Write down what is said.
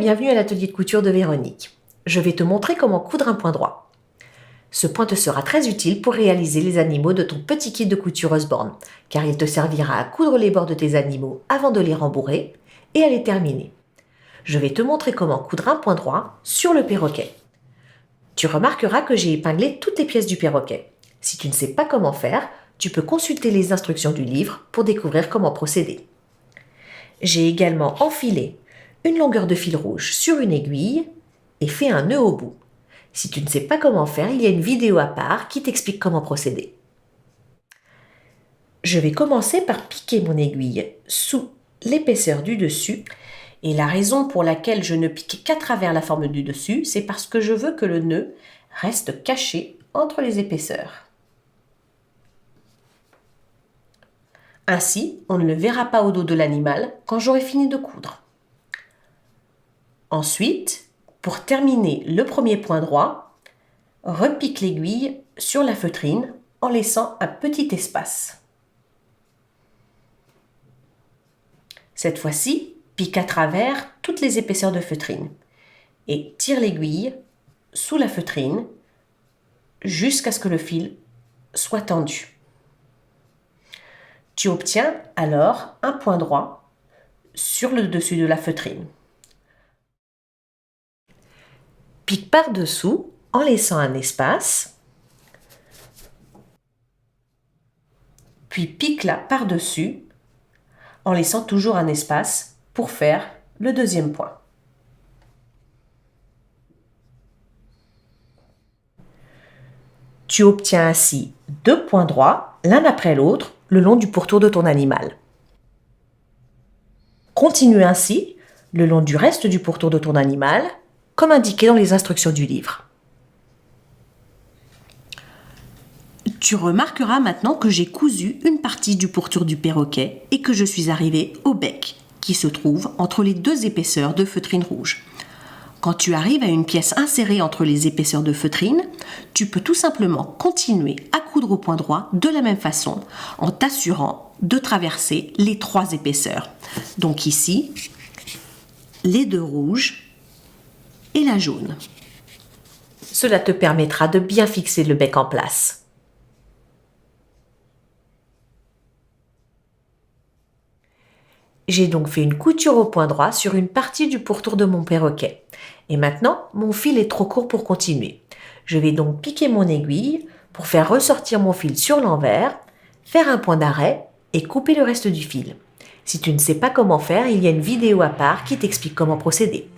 bienvenue à l'atelier de couture de Véronique. Je vais te montrer comment coudre un point droit. Ce point te sera très utile pour réaliser les animaux de ton petit kit de couture Usborne, car il te servira à coudre les bords de tes animaux avant de les rembourrer et à les terminer. Je vais te montrer comment coudre un point droit sur le perroquet. Tu remarqueras que j'ai épinglé toutes les pièces du perroquet. Si tu ne sais pas comment faire, tu peux consulter les instructions du livre pour découvrir comment procéder. J'ai également enfilé une longueur de fil rouge sur une aiguille et fait un nœud au bout. Si tu ne sais pas comment faire, il y a une vidéo à part qui t'explique comment procéder. Je vais commencer par piquer mon aiguille sous l'épaisseur du dessus. Et la raison pour laquelle je ne pique qu'à travers la forme du dessus, c'est parce que je veux que le nœud reste caché entre les épaisseurs. Ainsi, on ne le verra pas au dos de l'animal quand j'aurai fini de coudre. Ensuite, pour terminer le premier point droit, repique l'aiguille sur la feutrine en laissant un petit espace. Cette fois-ci, pique à travers toutes les épaisseurs de feutrine et tire l'aiguille sous la feutrine jusqu'à ce que le fil soit tendu. Tu obtiens alors un point droit sur le dessus de la feutrine. Pique par-dessous en laissant un espace, puis pique là par-dessus en laissant toujours un espace pour faire le deuxième point. Tu obtiens ainsi deux points droits, l'un après l'autre, le long du pourtour de ton animal. Continue ainsi le long du reste du pourtour de ton animal, comme indiqué dans les instructions du livre. Tu remarqueras maintenant que j'ai cousu une partie du pourtour du perroquet et que je suis arrivée au bec, qui se trouve entre les deux épaisseurs de feutrine rouge. Quand tu arrives à une pièce insérée entre les épaisseurs de feutrine, tu peux tout simplement continuer à coudre au point droit de la même façon, en t'assurant de traverser les trois épaisseurs. Donc ici, les deux rouges et la jaune. Cela te permettra de bien fixer le bec en place. J'ai donc fait une couture au point droit sur une partie du pourtour de mon perroquet. Et maintenant, mon fil est trop court pour continuer. Je vais donc piquer mon aiguille pour faire ressortir mon fil sur l'envers, faire un point d'arrêt et couper le reste du fil. Si tu ne sais pas comment faire, il y a une vidéo à part qui t'explique comment procéder.